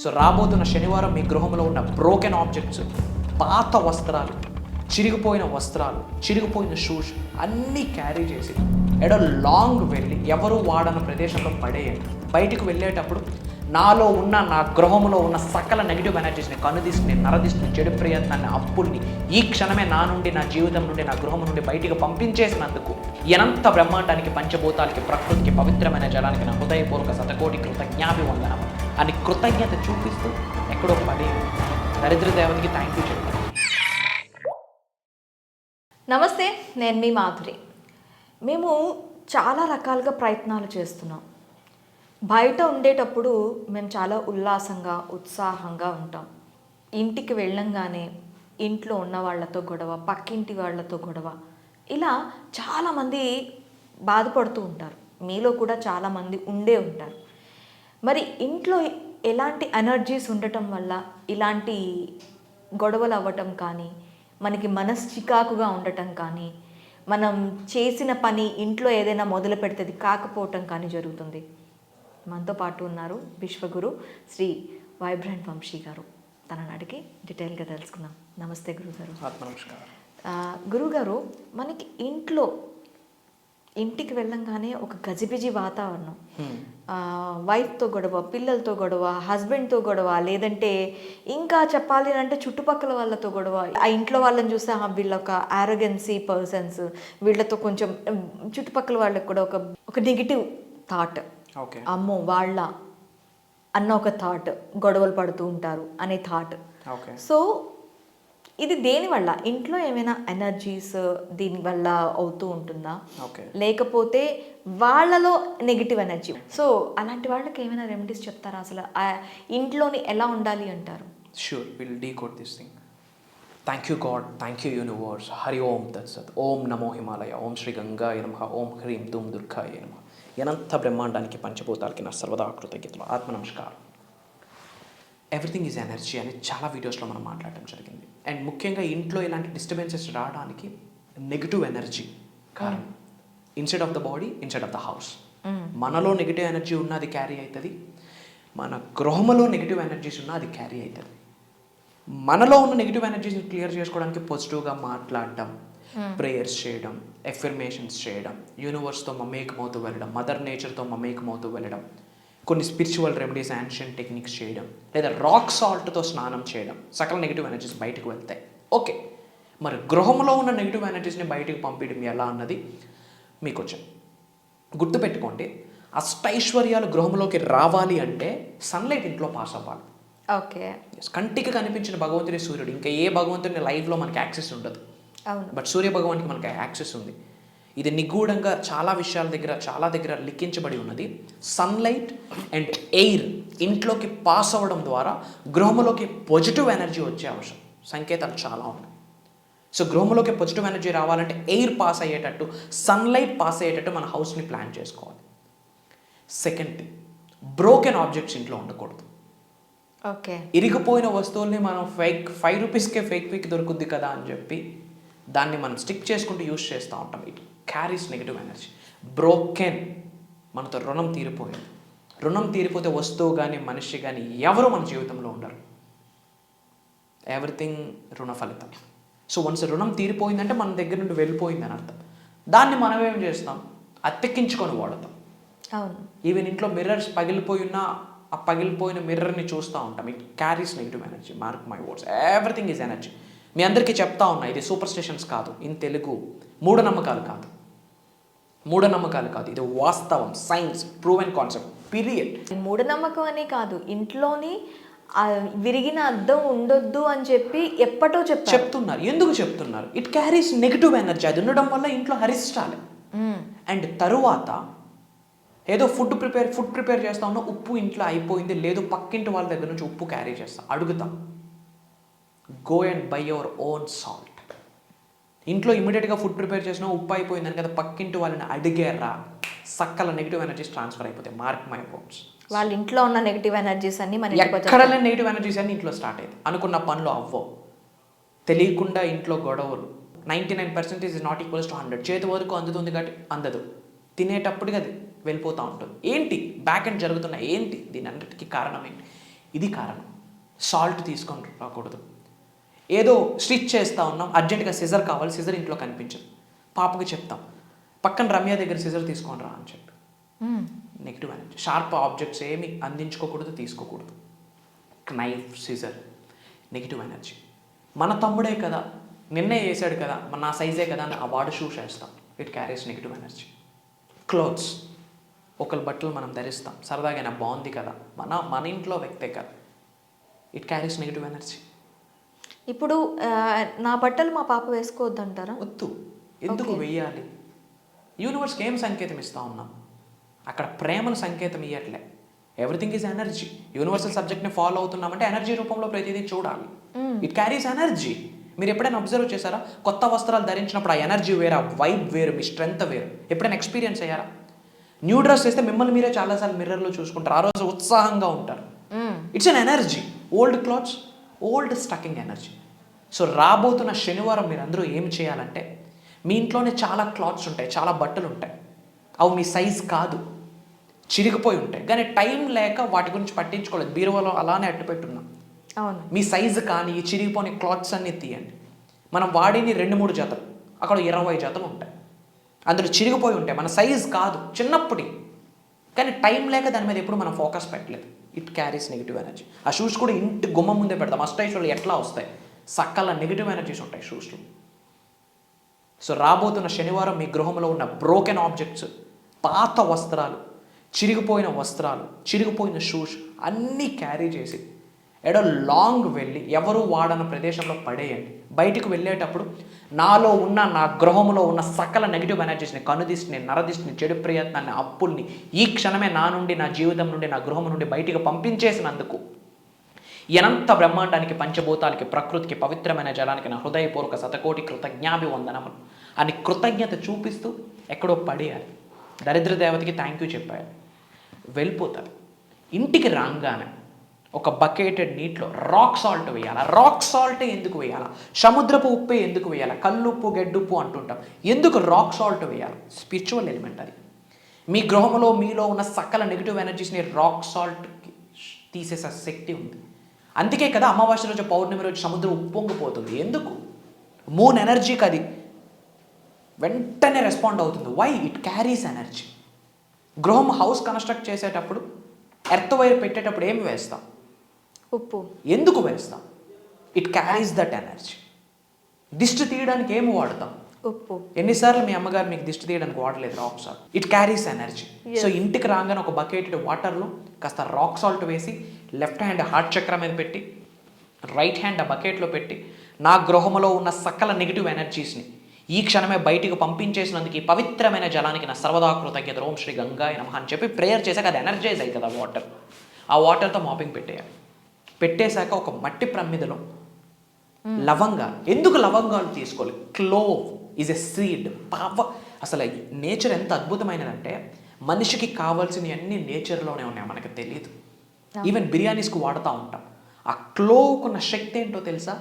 So రాబోతున్న శనివారం మీ గృహంలో ఉన్న బ్రోకెన్ ఆబ్జెక్ట్స్, పాత వస్త్రాలు, చిరిగిపోయిన వస్త్రాలు, చిరిగిపోయిన షూస్ అన్నీ క్యారీ చేసి ఎడో లాంగ్ వెళ్ళి ఎవరు వాడన ప్రదేశంలో పడేయండి. బయటికి వెళ్ళేటప్పుడు నాలో ఉన్న, నా గృహంలో ఉన్న సకల నెగిటివ్ ఎనర్జీస్ని, కనుదిష్టిని, నరదిష్టిని, చెడు ప్రయత్నాన్ని, అప్పుల్ని ఈ క్షణమే నా నుండి, నా జీవితం నుండి, నా గృహం నుండి బయటికి పంపించేసినందుకు అనంత బ్రహ్మాండానికి, పంచభూతాలకి, ప్రకృతికి, పవిత్రమైన జలానికి నా హృదయపూర్వక శతకోటి కృతజ్ఞాభివందనం అని కృతజ్ఞత చూపిస్తూ ఎక్కడో పడే దరిద్ర దేవతకి థ్యాంక్ యూ చెప్తాను. నమస్తే, నేను మీ మాధురి. మేము చాలా రకాలుగా ప్రయత్నాలు చేస్తున్నాం. బయట ఉండేటప్పుడు మేము చాలా ఉల్లాసంగా, ఉత్సాహంగా ఉంటాం. ఇంటికి వెళ్ళంగానే ఇంట్లో ఉన్న వాళ్ళతో గొడవ, పక్కింటి వాళ్ళతో గొడవ, ఇలా చాలామంది బాధపడుతూ ఉంటారు. మీలో కూడా చాలామంది ఉండే ఉంటారు. మరి ఇంట్లో ఎలాంటి ఎనర్జీస్ ఉండటం వల్ల ఇలాంటి గొడవలు అవ్వటం కానీ, మనకి మనసు చికాకుగా ఉండటం కానీ, మనం చేసిన పని ఇంట్లో ఏదైనా మొదలు పెడితే కాకపోవటం కానీ జరుగుతుంది. మనతో పాటు ఉన్నారు విశ్వగురు శ్రీ వైబ్రెంట్ వంశీ గారు. తనని అడిగి డీటెయిల్గా తెలుసుకుందాం. నమస్తే గురుగారు. నమస్కారం. గురుగారు, మనకి ఇంటికి వెళ్ళంగానే ఒక గజిబిజి వాతావరణం, వైఫ్తో గొడవ, పిల్లలతో గొడవ, హస్బెండ్తో గొడవ, లేదంటే ఇంకా చెప్పాలి అంటే చుట్టుపక్కల వాళ్ళతో గొడవ. ఆ ఇంట్లో వాళ్ళని చూస్తే వీళ్ళ ఒక ఆరోగెన్సీ పర్సన్స్, వీళ్ళతో కొంచెం చుట్టుపక్కల వాళ్ళకి కూడా ఒక నెగిటివ్ థాట్, ఓకే అమ్మో వాళ్ళ అన్న ఒక థాట్, గొడవలు పడుతూ ఉంటారు అనే థాట్. ఓకే. సో ఇది దేనివల్ల, ఇంట్లో ఏమైనా ఎనర్జీస్ దీనివల్ల అవుతూ ఉంటుందా, ఓకే, లేకపోతే వాళ్ళలో నెగిటివ్ ఎనర్జీ? సో అలాంటి వాళ్ళకి ఏమైనా రెమెడీస్ చెప్తారా? అసలు ఇంట్లోని ఎలా ఉండాలి అంటారు? Sure, will decode this thing. Thank you God, thank you universe. Hari ఓం తత్సత్. ఓం నమో హిమాలయ, ఓం శ్రీ గంగాయ నమః, ఓం హ్రీం ధూమ్ దుర్గాయ నమః. అనంత బ్రహ్మాండానికి, పంచభూతాలకి నా సర్వదా కృతజ్ఞతలు, ఆత్మ నమస్కారం. ఎవ్రీథింగ్ ఈజ్ ఎనర్జీ అని చాలా వీడియోస్లో మనం మాట్లాడటం జరిగింది. అండ్ ముఖ్యంగా ఇంట్లో ఇలాంటి డిస్టర్బెన్సెస్ రావడానికి నెగిటివ్ ఎనర్జీ కారణం. Inside of the body, inside of the house. మనలో నెగిటివ్ ఎనర్జీ ఉన్నా అది క్యారీ అవుతుంది, మన గృహంలో నెగిటివ్ ఎనర్జీస్ ఉన్నా అది క్యారీ అవుతుంది. మనలో ఉన్న నెగిటివ్ ఎనర్జీస్ని క్లియర్ చేసుకోవడానికి పాజిటివ్గా మాట్లాడడం, ప్రేయర్స్ చేయడం, ఎఫర్మేషన్స్ చేయడం, యూనివర్స్తో మమేకమవుతూ వెళ్ళడం, మదర్ నేచర్తో మమేకమవుతూ వెళ్ళడం, కొన్ని స్పిరిచువల్ రెమెడీస్, యాన్షియంట్ టెక్నిక్స్ చేయడం, లేదా రాక్ సాల్ట్తో స్నానం చేయడం, సకల నెగిటివ్ ఎనర్జీస్ బయటకు వెళ్తాయి. ఓకే, మరి గృహంలో ఉన్న నెగిటివ్ ఎనర్జీస్ని బయటకు పంపించడం ఎలా అన్నది మీకు వచ్చాను. గుర్తుపెట్టుకోండి, అష్టైశ్వర్యాలు గృహంలోకి రావాలి అంటే సన్లైట్ ఇంట్లో పాస్ అవ్వాలి. ఓకే, కంటికి కనిపించిన భగవంతుడి సూర్యుడు, ఇంకా ఏ భగవంతుని లైఫ్లో మనకి యాక్సెస్ ఉండదు. అవును, బట్ సూర్య భగవానికి మనకి యాక్సెస్ ఉంది. ఇది నిగూఢంగా చాలా విషయాల దగ్గర, చాలా దగ్గర లిఖించబడి ఉన్నది. సన్లైట్ అండ్ ఎయిర్ ఇంట్లోకి పాస్ అవ్వడం ద్వారా గృహంలోకి పాజిటివ్ ఎనర్జీ వచ్చే అవసరం సంకేతాలు చాలా ఉన్నాయి. సో గృహంలోకి పాజిటివ్ ఎనర్జీ రావాలంటే ఎయిర్ పాస్ అయ్యేటట్టు, సన్లైట్ పాస్ అయ్యేటట్టు మన హౌస్ని ప్లాన్ చేసుకోవాలి. సెకండ్ థింగ్, బ్రోకెన్ ఆబ్జెక్ట్స్ ఇంట్లో ఉండకూడదు. ఓకే, ఇరిగిపోయిన వస్తువుల్ని మనం ఫైవ్ రూపీస్కే ఫేక్ పిక్ దొరుకుద్ది కదా అని చెప్పి దాన్ని మనం స్టిక్ చేసుకుంటూ యూజ్ చేస్తూ ఉంటాం. It carries negative energy. Broken, మనతో రుణం తీరిపోయింది. రుణం తీరిపోతే వస్తువు కానీ, మనిషి కానీ ఎవరు మన జీవితంలో ఉండరు. ఎవ్రీథింగ్ రుణ ఫలితం. సో వన్స్ రుణం తీరిపోయిందంటే మన దగ్గర నుండి వెళ్ళిపోయిందని అర్థం. దాన్ని మనం ఏం చేస్తాం, అత్తెక్కించుకొని వాడతాం. అవును, ఈవెన్ ఇంట్లో మిర్రర్స్ పగిలిపోయి ఉన్నా ఆ పగిలిపోయిన మిర్రర్ని చూస్తూ ఉంటాం. It carries negative energy. Mark my words, everything is energy. మీ అందరికీ చెప్తా ఉన్నా, ఇది సూపర్ స్టిషన్స్ కాదు, ఇన్ తెలుగు మూఢనమ్మకాలు కాదు, మూఢనమ్మకాలు కాదు, ఇది వాస్తవం, సైన్స్, ప్రూవెన్ కాన్సెప్ట్, పీరియడ్. మూఢనమ్మకం అనే కాదు, ఇంట్లోని విరిగిన అద్దం ఉండొద్దు అని చెప్పి ఎప్పటో చెప్తున్నారు. ఎందుకు చెప్తున్నారు? It carries negative energy. అది ఉండడం వల్ల ఇంట్లో హరిష్టాలి. అండ్ తరువాత ఏదో ఫుడ్ ప్రిపేర్ చేస్తా ఉన్నా, ఉప్పు ఇంట్లో అయిపోయింది, లేదు పక్కింటి వాళ్ళ దగ్గర నుంచి ఉప్పు క్యారీ చేస్తాం, అడుగుతాం. Go and by your own salt. ఇంట్లో ఇమీడియట్గా ఫుడ్ ప్రిపేర్ చేసినా ఉప్పు అయిపోయిందని కదా పక్కింటి వాళ్ళని అడిగారా, సక్కల నెగిటివ్ ఎనర్జీస్ ట్రాన్స్ఫర్ అయిపోతాయి. Mark my words. వాళ్ళ ఇంట్లో ఉన్న నెగిటివ్ ఎనర్జీస్ అన్ని మన ఎక్కడ లేని నెగిటివ్ ఎనర్జీస్ అన్ని ఇంట్లో స్టార్ట్ అయ్యింది. అనుకున్న పనులు అవ్వవు, తెలియకుండా ఇంట్లో గొడవలు. 99% ఈజ్ నాట్ ఈక్వల్స్ టు 100. చేతి వరకు అందుతుంది కాబట్టి అందదు, తినేటప్పటికి అది వెళ్ళిపోతూ ఉంటుంది. ఏంటి బ్యాక్ ఎండ్ జరుగుతున్న, ఏంటి దీని అన్నిటికీ కారణం ఏంటి? ఇది కారణం. సాల్ట్ తీసుకొని రాకూడదు. ఏదో స్టిచ్ చేస్తూ ఉన్నాం, అర్జెంటుగా సిజర్ కావాలి, సిజర్ ఇంట్లో కనిపించదు, పాపకి చెప్తాం పక్కన రమ్య దగ్గర సిజర్ తీసుకొని రా అని చెప్పి. Negative energy. షార్ప్ ఆబ్జెక్ట్స్ ఏమి అందించుకోకూడదు, తీసుకోకూడదు. Knife, scissor, negative energy. మన తమ్ముడే కదా, నిన్నే వేసాడు కదా, నా సైజే కదా అని ఆ వాడు షూస్ వేస్తాం, it carries negative energy. Clothes, ఒకరి బట్టలు మనం ధరిస్తాం, సరదాగా బాగుంది కదా, మన ఇంట్లో వ్యక్తే కదా, ఇట్ క్యారీస్ నెగిటివ్ ఎనర్జీ. ఇప్పుడు నా బట్టలు మా పాప వేసుకోవద్దంటారా? వద్దు. ఎందుకు వెయ్యాలి? యూనివర్స్కి ఏం సంకేతం ఇస్తూ ఉన్నాం? అక్కడ ప్రేమను సంకేతం ఇవ్వట్లే. Everything is energy. యూనివర్సల్ సబ్జెక్ట్ని ఫాలో అవుతున్నామంటే ఎనర్జీ రూపంలో ప్రతిదీ చూడాలి. It carries energy. మీరు ఎప్పుడైనా అబ్జర్వ్ చేశారా? కొత్త వస్త్రాలు ధరించినప్పుడు ఆ ఎనర్జీ వేరు, ఆ వైబ్ వేరు, మీ స్ట్రెంగ్త్ వేరు. ఎప్పుడైనా ఎక్స్పీరియన్స్ అయ్యారా? న్యూ డ్రెస్ వేస్తే మిమ్మల్ని మీరే చాలాసార్లు మిర్రర్లో చూసుకుంటారు, ఆ రోజు ఉత్సాహంగా ఉంటారు. It's an energy. Old clothes, old stocking energy. So రాబోతున్న శనివారం మీరు అందరూ ఏం చేయాలంటే, మీ ఇంట్లోనే చాలా క్లాత్స్ ఉంటాయి, చాలా బట్టలు ఉంటాయి, అవి మీ సైజ్ కాదు, చిరిగిపోయి ఉంటాయి, కానీ టైం లేక వాటి గురించి పట్టించుకోలేదు, బీరువాలో అలానే అట్టుపెట్టున్నాం. అవును. మీ సైజు కానీ ఈ చిరిగిపోయిన క్లాత్స్ అన్నీ తీయండి. మనం వాడిని 2-3 జతలు, అక్కడ 20 జతలు ఉంటాయి, అందులో చిరిగిపోయి ఉంటాయి, మన సైజ్ కాదు, చిన్నప్పటి, కానీ టైం లేక దాని మీద ఎప్పుడు మనం ఫోకస్ పెట్టలేదు. It carries negative energy. ఆ షూస్ కూడా ఇంటి గుమ్మం ముందే పెడతాం, అష్టైశ్వర్లు ఎట్లా వస్తాయి? సకల నెగిటివ్ ఎనర్జీస్ ఉంటాయి షూస్లో. సో రాబోతున్న శనివారం మీ గృహంలో ఉన్న బ్రోకెన్ ఆబ్జెక్ట్స్, పాత వస్త్రాలు, చిరిగిపోయిన వస్త్రాలు, చిరిగిపోయిన షూస్ అన్నీ క్యారీ చేసి ఎడో లాంగ్ వెళ్ళి ఎవరు వాడన ప్రదేశంలో పడేయండి. బయటకు వెళ్ళేటప్పుడు నాలో ఉన్న, నా గృహంలో ఉన్న సకల నెగిటివ్ ఎనర్జీస్ని, కనుదిష్టిని, నరదిష్టిని, చెడు ప్రయత్నాన్ని, అప్పుల్ని ఈ క్షణమే నా నుండి, నా జీవితం నుండి, నా గృహం నుండి బయటికి పంపించేసినందుకు అనంత బ్రహ్మాండానికి, పంచభూతాలకి, ప్రకృతికి, పవిత్రమైన జలానికి నా హృదయపూర్వక శతకోటి కృతజ్ఞాభివందనములు అని కృతజ్ఞత చూపిస్తూ ఎక్కడో పడేయాలి. దరిద్ర దేవతకి థ్యాంక్ యూ చెప్పాలి, వెళ్ళిపోతారు. ఇంటికి రాగానే ఒక బకెటెడ్ నీటిలో రాక్ సాల్ట్ వేయాలా? రాక్ సాల్ట్ ఎందుకు వేయాలా? సముద్రపు ఉప్పే ఎందుకు వేయాలా? కల్లుప్పు, గెడ్డుప్పు అంటుంటాం, ఎందుకు రాక్ సాల్ట్ వేయాలి? స్పిరిచువల్ ఎలిమెంట్ అది. మీ గృహంలో మీలో ఉన్న సకల నెగిటివ్ ఎనర్జీస్ని రాక్ సాల్ట్కి తీసేసే శక్తి ఉంది. అందుకే కదా అమావాస్య రోజు, పౌర్ణమి రోజు సముద్రం ఉప్పొంగిపోతుంది. ఎందుకు? మూన్ ఎనర్జీకి అది వెంటనే రెస్పాండ్ అవుతుంది. వై? It carries energy. గృహం, హౌస్ కన్స్ట్రక్ట్ చేసేటప్పుడు ఎర్త్ వైర్ పెట్టేటప్పుడు ఏమి వేస్తాం? ఉప్పు. ఎందుకు వేస్తాం? It carries that energy. దిష్టి తీయడానికి ఏమి వాడతాం? ఉప్పు. ఎన్నిసార్లు మీ అమ్మగారు మీకు దిష్టి తీయడానికి వాడలేదు rock salt? It carries energy. So ఇంటికి రాగానే ఒక బకెట్ వాటర్లో కాస్త రాక్ సాల్ట్ వేసి, లెఫ్ట్ హ్యాండ్ హార్ట్ చక్ర మీద పెట్టి, రైట్ హ్యాండ్ ఆ బకెట్లో పెట్టి, నా గృహంలో ఉన్న సకల నెగిటివ్ ఎనర్జీస్ని ఈ క్షణమే బయటికి పంపించేసినందుకు ఈ పవిత్రమైన జలానికి నా సర్వదా కృతజ్ఞత, ఓం శ్రీ గంగాయ నమః అని చెప్పి ప్రేయర్ చేశాక అది ఎనర్జైజ్ అవుతుంది ఆ వాటర్. ఆ వాటర్తో మాపింగ్ పెట్టేయాలి. పెట్టేశాక ఒక మట్టి ప్రమిదలో లవంగాలు. ఎందుకు లవంగాలు తీసుకోవాలి? Clove is a seed. అసలు నేచర్ ఎంత అద్భుతమైనదంటే, మనిషికి కావాల్సినవి అన్నీ నేచర్లోనే ఉన్నాయి, మనకు తెలియదు. ఈవెన్ బిర్యానీస్కి వాడుతూ ఉంటాం. ఆ క్లోవ్కున్న శక్తి ఏంటో తెలుసా?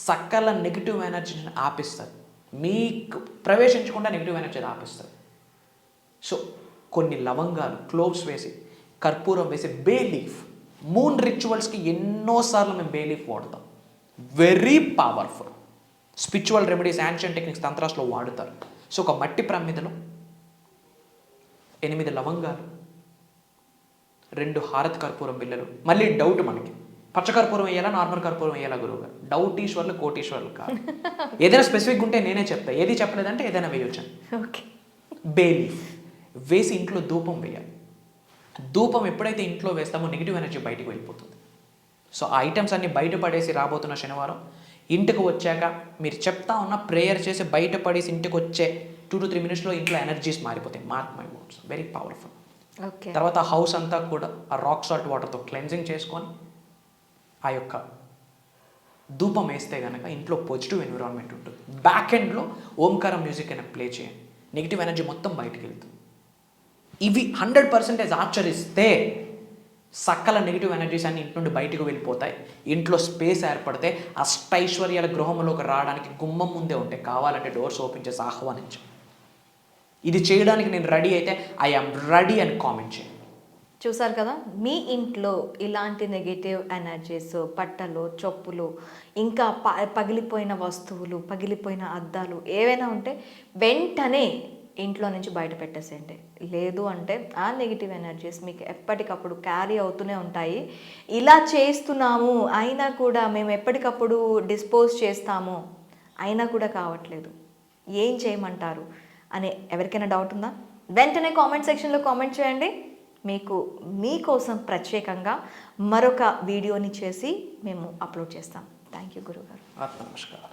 సకల నెగిటివ్ ఎనర్జీని ఆపిస్తుంది. మీకు ప్రవేశించకుండా నెగిటివ్ ఎనర్జీని ఆపిస్తుంది. సో కొన్ని లవంగాలు, క్లోవ్స్ వేసి, కర్పూరం వేసి, బే లీఫ్, మూన్ రిచువల్స్కి ఎన్నోసార్లు మేము బే లీఫ్ వాడతాం. Very powerful. Spiritual remedies, ancient techniques, తంత్రాస్లో వాడుతారు. సో ఒక మట్టి ప్రమిదలో 8 లవంగాలు, 2 హారతి కర్పూరం బిళ్ళలు. మళ్ళీ డౌట్ మనకి, పచ్చకర్పూరం వేయాలా, నార్మల్ కర్పూరం వేయాలా గురువుగారు? డౌట్ ఈశ్వర్లు, కోటీశ్వర్లు కాదు. ఏదైనా స్పెసిఫిక్ ఉంటే నేనే చెప్తా, ఏది చెప్పలేదంటే ఏదైనా వేయొచ్చు. ఓకే. బే లీఫ్ వేసి ఇంట్లో ధూపం వేయాలి. ధూపం ఎప్పుడైతే ఇంట్లో వేస్తామో నెగిటివ్ ఎనర్జీ బయటికి వెళ్ళిపోతుంది. సో ఆ ఐటమ్స్ అన్ని బయటపడేసి రాబోతున్న శనివారం ఇంటికి వచ్చాక మీరు చెప్తా ఉన్న ప్రేయర్ చేసి బయటపడేసి ఇంటికి వచ్చే 2 to 3 minutesలో ఇంట్లో ఎనర్జీస్ మారిపోతాయి. Mark my words, very powerful. Okay. తర్వాత హౌస్ అంతా కూడా ఆ రాక్ సాల్ట్ వాటర్తో క్లెన్జింగ్ చేసుకొని ఆ యొక్క ధూపం వేస్తే కనుక ఇంట్లో పాజిటివ్ ఎన్విరాన్మెంట్ ఉంటుంది. బ్యాక్ ఎండ్లో ఓంకారం మ్యూజిక్ అయినా ప్లే చేయండి, నెగిటివ్ ఎనర్జీ మొత్తం బయటికి వెళ్తుంది. ఇవి 100% ఆచరిస్తే సకల నెగిటివ్ ఎనర్జీస్ అన్ని ఇంటి నుండి బయటకు వెళ్ళిపోతాయి. ఇంట్లో స్పేస్ ఏర్పడితే అష్టైశ్వర్యాల గృహంలోకి రావడానికి గుమ్మం ముందే ఉంటాయి. కావాలంటే డోర్స్ ఓపెన్ చేసి ఆహ్వానించండి. ఇది చేయడానికి నేను రెడీ అయితే ఐ ఆమ్ రెడీ అని కామెంట్ చేయండి. చూసారు కదా, మీ ఇంట్లో ఇలాంటి నెగిటివ్ ఎనర్జీస్, పట్టలు, చొప్పులు, ఇంకా పగిలిపోయిన వస్తువులు, పగిలిపోయిన అద్దాలు ఏవైనా ఉంటే వెంటనే ఇంట్లో నుంచి బయట పెట్టేసేయండి. లేదు అంటే ఆ నెగిటివ్ ఎనర్జీస్ మీకు ఎప్పటికప్పుడు క్యారీ అవుతూనే ఉంటాయి. ఇలా చేస్తున్నాము అయినా కూడా మేము ఎప్పటికప్పుడు డిస్పోజ్ చేస్తాము అయినా కూడా కావట్లేదు, ఏం చేయమంటారు అని ఎవరికైనా డౌట్ ఉందా? వెంటనే కామెంట్ సెక్షన్లో కామెంట్ చేయండి. మీకోసం ప్రత్యేకంగా మరొక వీడియోని చేసి మేము అప్లోడ్ చేస్తాం. థ్యాంక్ యూ గురుగారు. ఆత్మ నమస్కారం.